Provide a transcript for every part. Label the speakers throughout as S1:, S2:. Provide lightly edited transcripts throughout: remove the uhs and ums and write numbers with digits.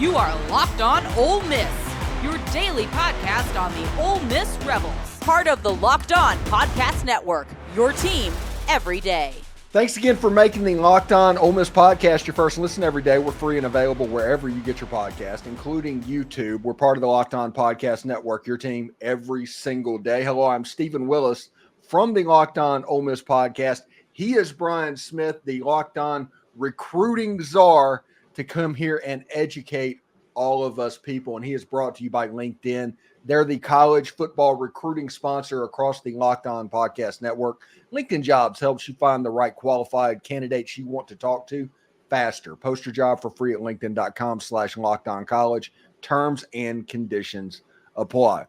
S1: You are Locked On Ole Miss, your daily podcast on the Ole Miss Rebels. Part of the Locked On Podcast Network, your team every day.
S2: Thanks again for making the Locked On Ole Miss podcast your first listen every day. We're free and available wherever you get your podcast, including YouTube. We're part of the Locked On Podcast Network, your team every single day. Hello, I'm Stephen Willis from the Locked On Ole Miss podcast. He is Brian Smith, the Locked On recruiting czar, to come here and educate all of us people. And he is brought to you by LinkedIn. They're the college football recruiting sponsor across the Locked On Podcast Network. LinkedIn Jobs helps you find the right qualified candidates you want to talk to faster. Post your job for free at linkedin.com/lockedoncollege. Terms and conditions apply.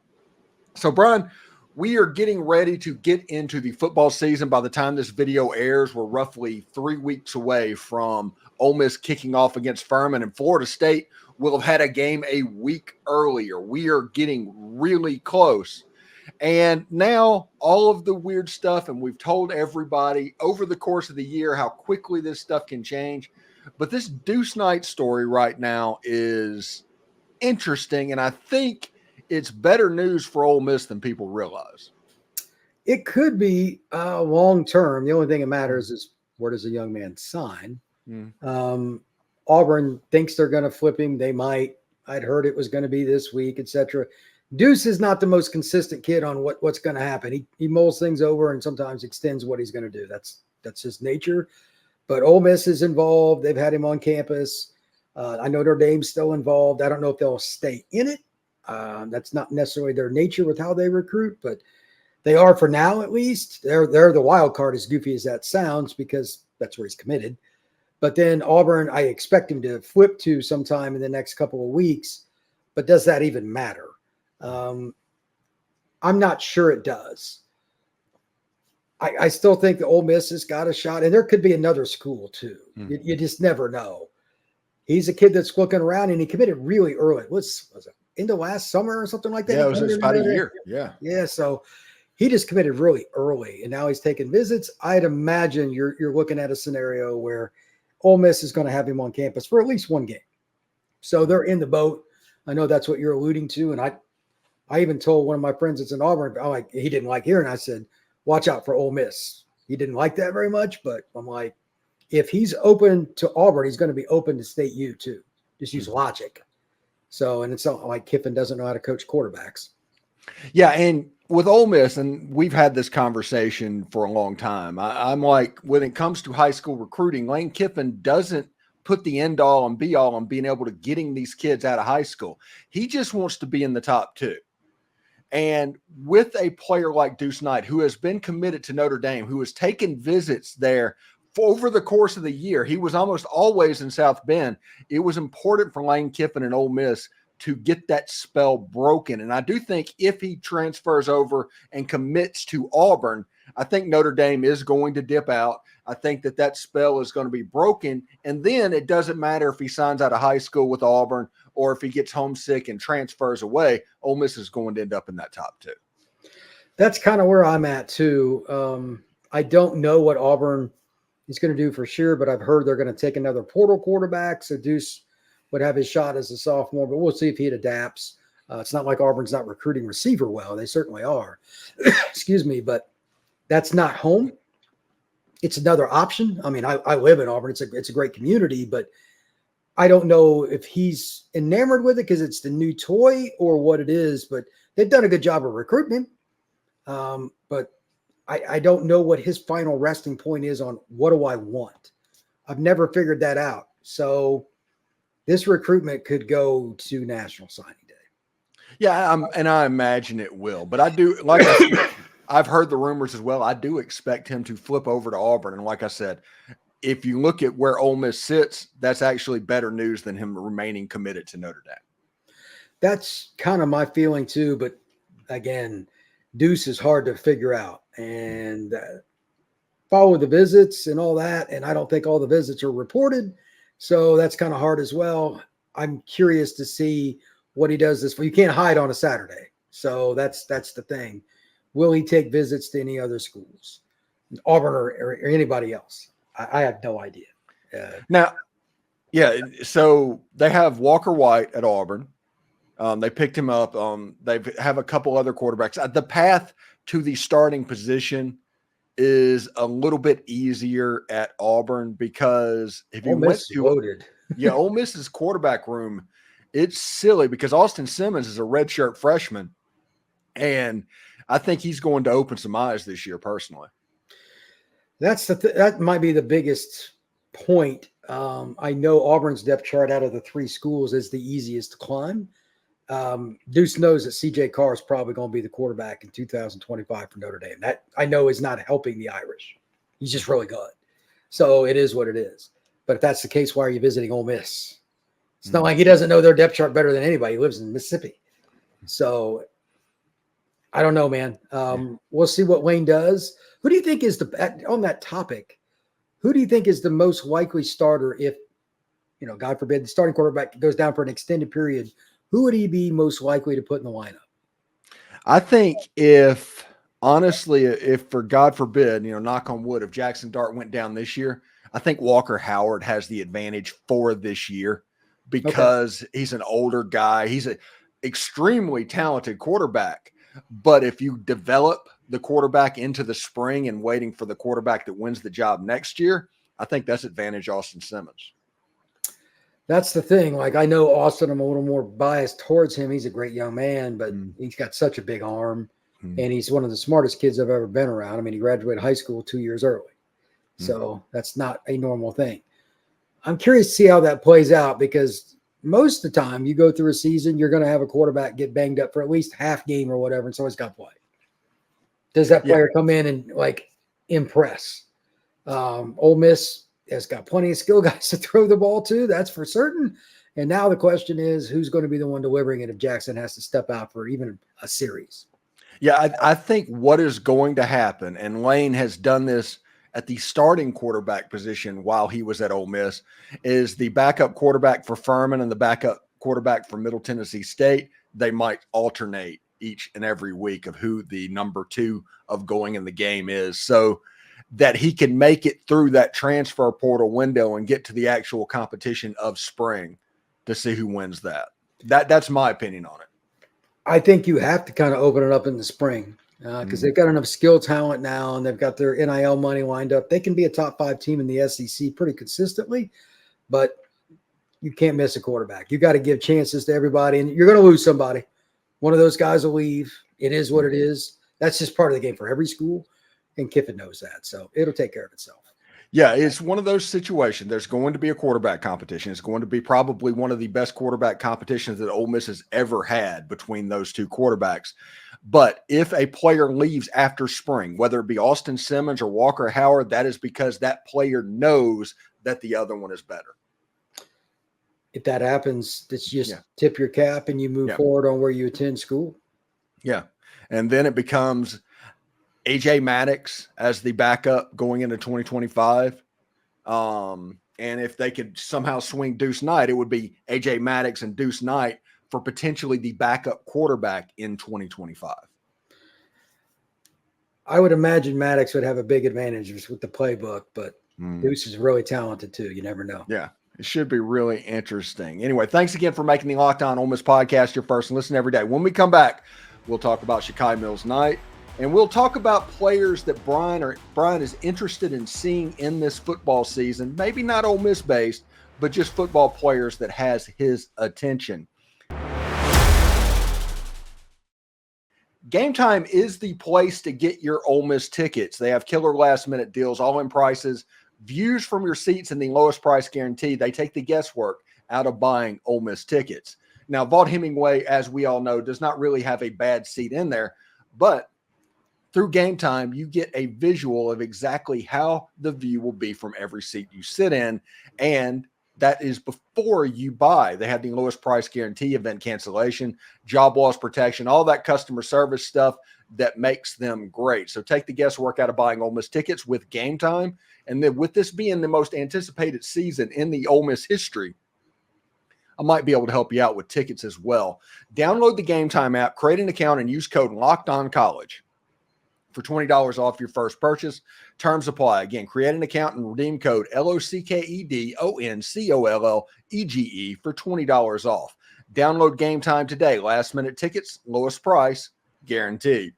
S2: So, Brian, we are getting ready to get into the football season. By the time this video airs, we're roughly 3 weeks away from Ole Miss kicking off against Furman, and Florida State will have had a game a week earlier. We are getting really close. And now all of the weird stuff, and we've told everybody over the course of the year how quickly this stuff can change. But this Deuce Knight story right now is interesting, and I think it's better news for Ole Miss than people realize.
S3: It could be long term. The only thing that matters is where does a young man sign? Auburn thinks they're going to flip him. They might. I'd heard it was going to be this week, etc. Deuce is not the most consistent kid on what's going to happen. He mulls things over and sometimes extends what he's going to do. That's his nature. But Ole Miss is involved. They've had him on campus. I know Notre Dame's still involved. I don't know if they'll stay in it. That's not necessarily their nature with how they recruit, but they are for now at least. They're the wild card, as goofy as that sounds, because that's where he's committed. But then Auburn, I expect him to flip to sometime in the next couple of weeks. But does that even matter? I'm not sure it does. I still think the Ole Miss has got a shot, and there could be another school too. You just never know. He's a kid that's looking around, and he committed really early. Was it into last summer or something like that?
S2: Yeah, it was about a year.
S3: Yeah. So he just committed really early, and now he's taking visits. I'd imagine you're looking at a scenario where Ole Miss is going to have him on campus for at least one game. So they're in the boat. I know that's what you're alluding to. And I even told one of my friends that's in Auburn, he didn't like hearing. I said, watch out for Ole Miss. He didn't like that very much, but I'm like, if he's open to Auburn, he's going to be open to State U too. Just use logic. So, and it's not like Kiffin doesn't know how to coach quarterbacks.
S2: Yeah, and with Ole Miss, and we've had this conversation for a long time, I'm like, when it comes to high school recruiting, Lane Kiffin doesn't put the end all and be all on being able to getting these kids out of high school. He just wants to be in the top two. And with a player like Deuce Knight, who has been committed to Notre Dame, who has taken visits there over the course of the year, he was almost always in South Bend. It was important for Lane Kiffin and Ole Miss to get that spell broken. And I do think if he transfers over and commits to Auburn, I think Notre Dame is going to dip out. I think that spell is going to be broken. And then it doesn't matter if he signs out of high school with Auburn or if he gets homesick and transfers away. Ole Miss is going to end up in that top two.
S3: That's kind of where I'm at too. I don't know what Auburn is going to do for sure, but I've heard they're going to take another portal quarterback. So Deuce would have his shot as a sophomore, but we'll see if he adapts. It's not like Auburn's not recruiting receiver well. They certainly are. Excuse me, but that's not home. It's another option. I mean, I live in Auburn. It's a great community, but I don't know if he's enamored with it because it's the new toy or what it is, but they've done a good job of recruiting him. But I don't know what his final resting point is on what do I want. I've never figured that out. So this recruitment could go to National Signing Day.
S2: Yeah, and I imagine it will. But I do, like I said, I've heard the rumors as well. I do expect him to flip over to Auburn. And like I said, if you look at where Ole Miss sits, that's actually better news than him remaining committed to Notre Dame.
S3: That's kind of my feeling too. But again, Deuce is hard to figure out. And follow the visits and all that. And I don't think all the visits are reported. So that's kind of hard as well. I'm curious to see what he does this for. You can't hide on a Saturday. So that's the thing. Will he take visits to any other schools, Auburn or anybody else? I have no idea.
S2: Now, Yeah, so they have Walker White at Auburn. They picked him up. They have a couple other quarterbacks. The path to the starting position is a little bit easier at Auburn because if you
S3: Ole
S2: went
S3: Miss is
S2: to
S3: loaded.
S2: Ole Miss's quarterback room, it's silly because Austin Simmons is a redshirt freshman, and I think he's going to open some eyes this year personally.
S3: That's that might be the biggest point. I know Auburn's depth chart out of the three schools is the easiest to climb. Deuce knows that CJ Carr is probably going to be the quarterback in 2025 for Notre Dame. That I know is not helping the Irish. He's just really good. So it is what it is. But if that's the case, why are you visiting Ole Miss? It's not like he doesn't know their depth chart better than anybody. He lives in Mississippi. So I don't know, man. We'll see what Lane does. Who do you think is on that topic? Who do you think is the most likely starter if, God forbid, the starting quarterback goes down for an extended period? Who would he be most likely to put in the lineup?
S2: I think if for God forbid, knock on wood, if Jaxson Dart went down this year, I think Walker Howard has the advantage for this year because he's an older guy. He's an extremely talented quarterback. But if you develop the quarterback into the spring and waiting for the quarterback that wins the job next year, I think that's advantage Austin Simmons.
S3: That's the thing. Like, I know Austin, I'm a little more biased towards him. He's a great young man, but he's got such a big arm, and he's one of the smartest kids I've ever been around. I mean, he graduated high school 2 years early. So that's not a normal thing. I'm curious to see how that plays out because most of the time you go through a season, you're going to have a quarterback get banged up for at least half game or whatever, and so he's got to play. Does that player come in and, impress? Ole Miss has got plenty of skill guys to throw the ball to. That's for certain. And now the question is, who's going to be the one delivering it if Jaxson has to step out for even a series?
S2: Yeah, I think what is going to happen, and Lane has done this at the starting quarterback position while he was at Ole Miss, is the backup quarterback for Furman and the backup quarterback for Middle Tennessee State. They might alternate each and every week of who the number two of going in the game is, so that he can make it through that transfer portal window and get to the actual competition of spring to see who wins that. That's my opinion on it.
S3: I think you have to kind of open it up in the spring because they've got enough skill talent now and they've got their NIL money lined up. They can be a top 5 team in the SEC pretty consistently, but you can't miss a quarterback. You got to give chances to everybody, and you're going to lose somebody. One of those guys will leave. It is what it is. That's just part of the game for every school, and Kiffin knows that, so it'll take care of itself.
S2: Yeah, it's one of those situations. There's going to be a quarterback competition. It's going to be probably one of the best quarterback competitions that Ole Miss has ever had between those two quarterbacks. But if a player leaves after spring, whether it be Austin Simmons or Walker Howard, that is because that player knows that the other one is better.
S3: If that happens, it's just tip your cap and you move forward on where you attend school.
S2: Yeah, and then it becomes AJ Maddox as the backup going into 2025. And if they could somehow swing Deuce Knight, it would be AJ Maddox and Deuce Knight for potentially the backup quarterback in 2025.
S3: I would imagine Maddox would have a big advantage with the playbook, but Deuce is really talented too. You never know.
S2: Yeah, it should be really interesting. Anyway, thanks again for making the Locked On Ole Miss podcast your first and listen every day. When we come back, we'll talk about Shakai Mills-Knight. And we'll talk about players that Brian is interested in seeing in this football season. Maybe not Ole Miss based, but just football players that has his attention. Game Time is the place to get your Ole Miss tickets. They have killer last minute deals, all in prices, views from your seats, and the lowest price guarantee. They take the guesswork out of buying Ole Miss tickets. Now, Vaught-Hemingway, as we all know, does not really have a bad seat in there, but through Game Time, you get a visual of exactly how the view will be from every seat you sit in, and that is before you buy. They have the lowest price guarantee, event cancellation, job loss protection, all that customer service stuff that makes them great. So take the guesswork out of buying Ole Miss tickets with Game Time, and then with this being the most anticipated season in the Ole Miss history, I might be able to help you out with tickets as well. Download the Game Time app, create an account, and use code LOCKEDONCollege for $20 off your first purchase. Terms apply. Again, create an account and redeem code LOCKEDONCOLLEGE for $20 off. Download Game Time today. Last minute tickets, lowest price, guaranteed.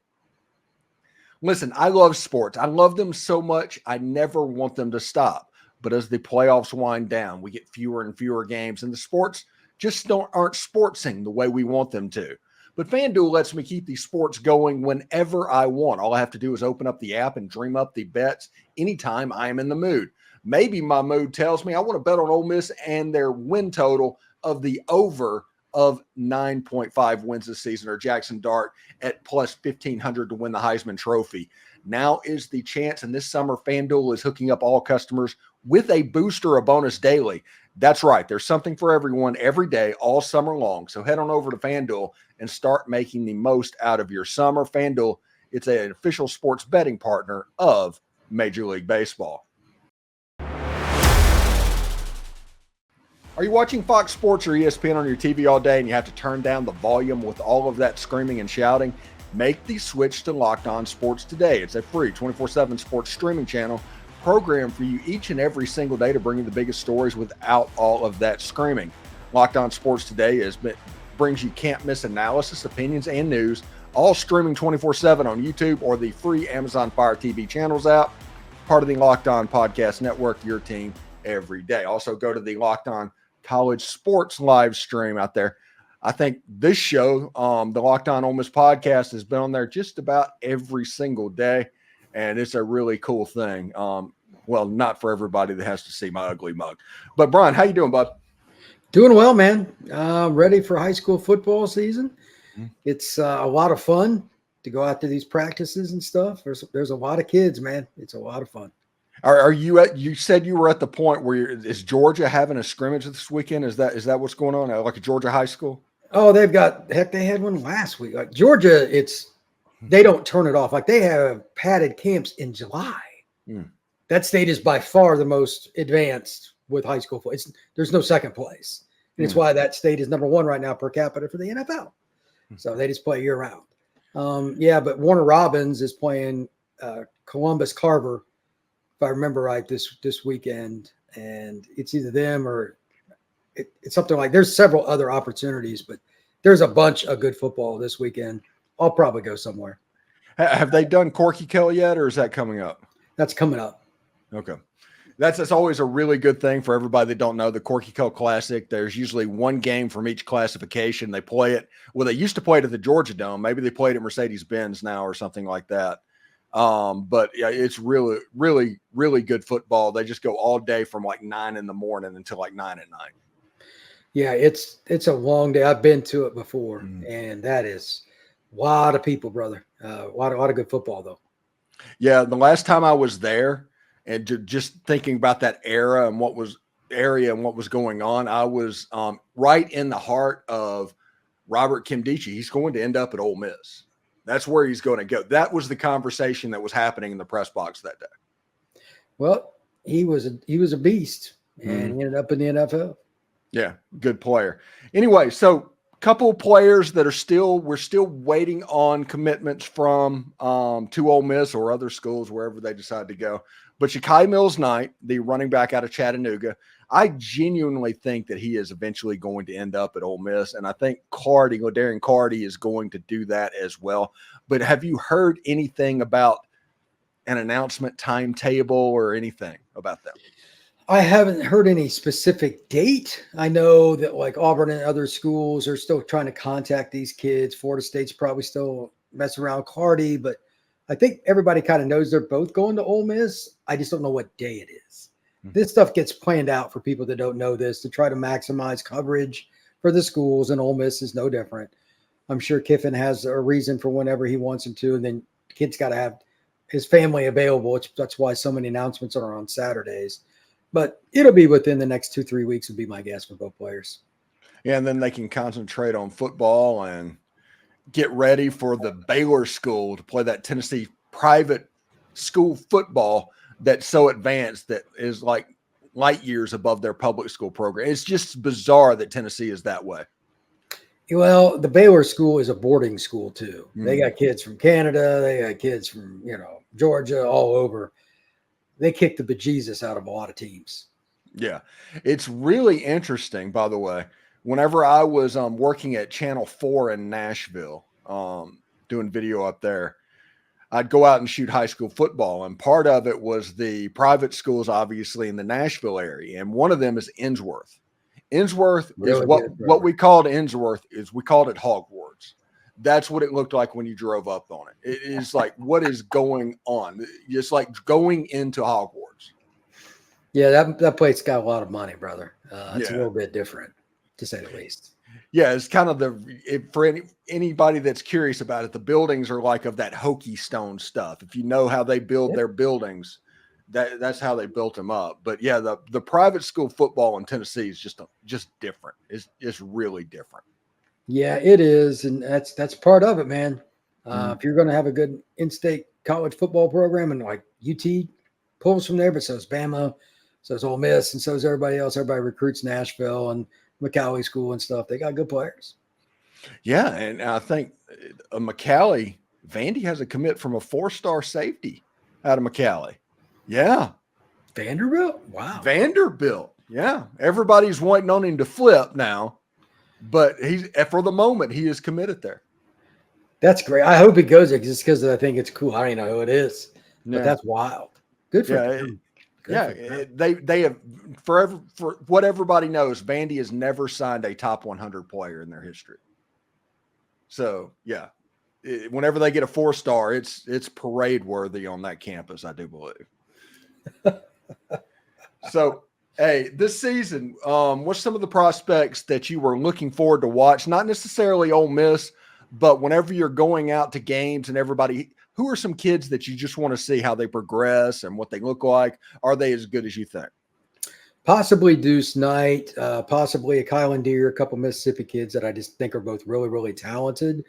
S2: Listen, I love sports. I love them so much. I never want them to stop. But as the playoffs wind down, we get fewer and fewer games, and the sports just aren't sportsing the way we want them to. But FanDuel lets me keep these sports going whenever I want. All I have to do is open up the app and dream up the bets anytime I am in the mood. Maybe my mood tells me I want to bet on Ole Miss and their win total of the over of 9.5 wins this season, or Jaxson Dart at plus 1,500 to win the Heisman Trophy. Now is the chance, and this summer FanDuel is hooking up all customers with a booster or a bonus daily. That's right. There's something for everyone every day, all summer long. So head on over to FanDuel and start making the most out of your summer. FanDuel, it's an official sports betting partner of Major League Baseball. Are you watching Fox Sports or ESPN on your TV all day and you have to turn down the volume with all of that screaming and shouting? Make the switch to Locked On Sports today. It's a free 24/7 sports streaming channel programmed for you each and every single day to bring you the biggest stories without all of that screaming. Locked On Sports today brings you can't-miss analysis, opinions, and news, all streaming 24/7 on YouTube or the free Amazon Fire TV channels app, part of the Locked On Podcast Network, your team every day. Also, go to the Locked On College Sports live stream out there. I think this show, the Locked On Ole Miss podcast, has been on there just about every single day, and it's a really cool thing. Well, not for everybody that has to see my ugly mug. But, Brian, how you doing, bud?
S3: Doing well, man. Ready for high school football season. It's a lot of fun to go out to these practices and stuff. There's a lot of kids, man. It's a lot of fun.
S2: Are you you said you were at the point where is Georgia having a scrimmage this weekend? Is that what's going on? Like a Georgia high school?
S3: Oh, they had one last week. Like Georgia, they don't turn it off. Like they have padded camps in July. That state is by far the most advanced with high school football. There's no second place. And it's why that state is number one right now per capita for the NFL. So they just play year round. But Warner Robins is playing Columbus Carver, if I remember right, this weekend, and it's either them or it's something like. There's several other opportunities, but there's a bunch of good football this weekend. I'll probably go somewhere.
S2: Have they done Corky Kell yet, or is that coming up?
S3: That's coming up.
S2: Okay, that's always a really good thing for everybody that don't know the Corky Kell Classic. There's usually one game from each classification. They play it. Well, they used to play it at the Georgia Dome. Maybe they played at Mercedes-Benz now or something like that. But yeah, it's really, really, really good football. They just go all day from like 9 in the morning until like 9 at night.
S3: Yeah, it's a long day. I've been to it before, and that is a lot of people, brother. A lot of good football, though.
S2: Yeah, the last time I was there, and just thinking about that area and what was going on, I was right in the heart of Robert Kimdichie. He's going to end up at Ole Miss. That's where he's going to go. That was the conversation that was happening in the press box that day.
S3: Well, he was a beast, and he ended up in the NFL.
S2: Yeah, good player. Anyway, so a couple of players that we're still waiting on commitments from to Ole Miss or other schools, wherever they decide to go. But Shakai Mills-Knight, the running back out of Chattanooga, I genuinely think that he is eventually going to end up at Ole Miss, and I think Ladarian Carty is going to do that as well. But have you heard anything about an announcement timetable or anything about that?
S3: I haven't heard any specific date. I know that like Auburn and other schools are still trying to contact these kids. Florida State's probably still messing around with Carty, but I think everybody kind of knows they're both going to Ole Miss. I just don't know what day it is. This stuff gets planned out for people that don't know this to try to maximize coverage for the schools, and Ole Miss is no different. I'm sure Kiffin has a reason for whenever he wants him to, and then the kid's got to have his family available. That's why so many announcements are on Saturdays. But it'll be within the next 2-3 weeks would be my guess for both players.
S2: Yeah, and then they can concentrate on football and get ready for the Baylor school to play that Tennessee private school football that's so advanced that is like light years above their public school program. It's just bizarre that Tennessee is that way.
S3: Well, the Baylor school is a boarding school too. They
S2: Mm.
S3: got kids from Canada. They got kids from, Georgia, all over. They kick the bejesus out of a lot of teams.
S2: Yeah. It's really interesting, by the way. Whenever I was working at Channel 4 in Nashville, doing video up there, I'd go out and shoot high school football. And part of it was the private schools, obviously, in the Nashville area. And one of them is Innsworth. Innsworth is
S3: Really
S2: what we called Innsworth is we called it Hogwarts. That's what it looked like when you drove up on it. It is like, what is going on? It's like going into Hogwarts.
S3: Yeah, that place got a lot of money, brother. It's a
S2: Yeah.
S3: little bit different, to say the least.
S2: Yeah, it's kind of for anybody that's curious about it, the buildings are like of that hokey stone stuff. If you know how they build their buildings, that's how they built them up. But yeah, the private school football in Tennessee is just different. It's really different.
S3: Yeah, it is, and that's part of it, man.
S2: Mhm.
S3: If you're going to have a good in-state college football program, and like UT pulls from there, but so is Bama, so is Ole Miss, and so is everybody else. Everybody recruits Nashville and McCallie School and stuff. They got good players.
S2: Yeah, and I think McCallie, Vandy has a commit from a 4-star safety out of McCallie. Yeah.
S3: Vanderbilt? Wow.
S2: Vanderbilt. Yeah. Everybody's waiting on him to flip now, but for the moment, he is committed there.
S3: That's great. I hope he goes there just because I think it's cool. I don't even know who it is, but that's wild. Good for him.
S2: They have for what everybody knows, Vandy has never signed a top 100 player in their history. So yeah, whenever they get a 4-star, it's parade worthy on that campus, I do believe. So, hey, this season, what's some of the prospects that you were looking forward to watch? Not necessarily Ole Miss, but whenever you're going out to games and everybody, who are some kids that you just want to see how they progress and what they look like? Are they as good as you think?
S3: Possibly Deuce Knight, possibly Akylin, a couple Mississippi kids that I just think are both really, really talented.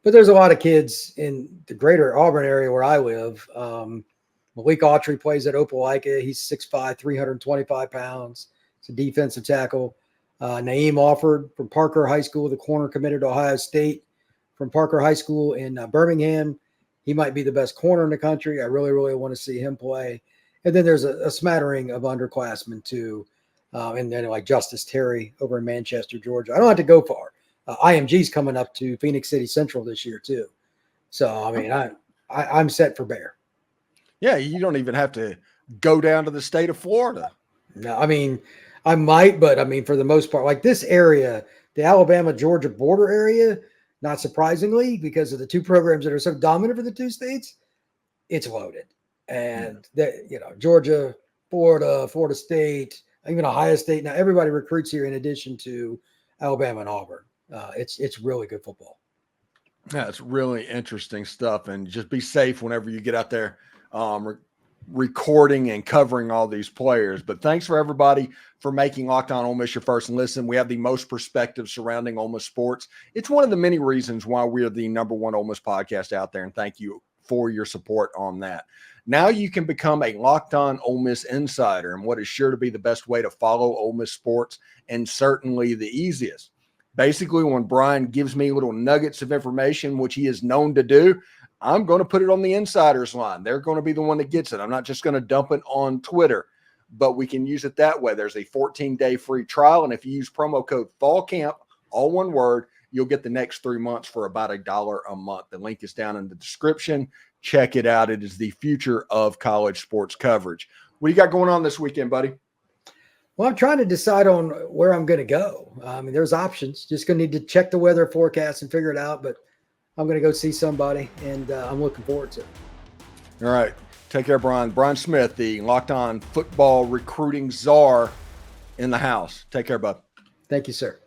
S3: But there's a lot of kids in the greater Auburn area where I live. Malik Autry plays at Opelika. He's 6'5", 325 pounds. He's a defensive tackle. Naeem Offord from Parker High School, the corner committed to Ohio State from Parker High School in Birmingham. He might be the best corner in the country. I really, really want to see him play. And then there's a smattering of underclassmen too. And then like Justice Terry over in Manchester, Georgia. I don't have to go far. IMG's coming up to Phoenix City Central this year too. So, I mean, I'm set for Bear.
S2: Yeah, you don't even have to go down to the state of Florida.
S3: No, I mean, I might, but I mean, for the most part, like this area, the Alabama-Georgia border area, not surprisingly, because of the two programs that are so dominant for the two states, it's loaded. And Georgia, Florida State, even Ohio State. Now everybody recruits here in addition to Alabama and Auburn. It's really good football.
S2: Yeah, it's really interesting stuff. And just be safe whenever you get out there recording and covering all these players. But thanks for everybody for making Locked On Ole Miss your first listen. We have the most perspective surrounding Ole Miss sports. It's one of the many reasons why we're the #1 Ole Miss podcast out there. And thank you for your support on that. Now you can become a Locked On Ole Miss insider, and what is sure to be the best way to follow Ole Miss sports, and certainly the easiest. Basically, when Brian gives me little nuggets of information, which he is known to do, I'm going to put it on the insiders line. They're going to be the one that gets it. I'm not just going to dump it on Twitter, but we can use it that way. There's a 14-day free trial, and if you use promo code FALLCAMP, all one word, you'll get the next 3 months for about $1 a month. The link is down in the description. Check it out. It is the future of college sports coverage. What do you got going on this weekend, buddy?
S3: Well, I'm trying to decide on where I'm going to go. I mean, there's options. Just going to need to check the weather forecast and figure it out. But I'm going to go see somebody, and I'm looking forward to it.
S2: All right. Take care, Brian. Brian Smith, the Locked On football recruiting czar in the house. Take care, bud.
S3: Thank you, sir.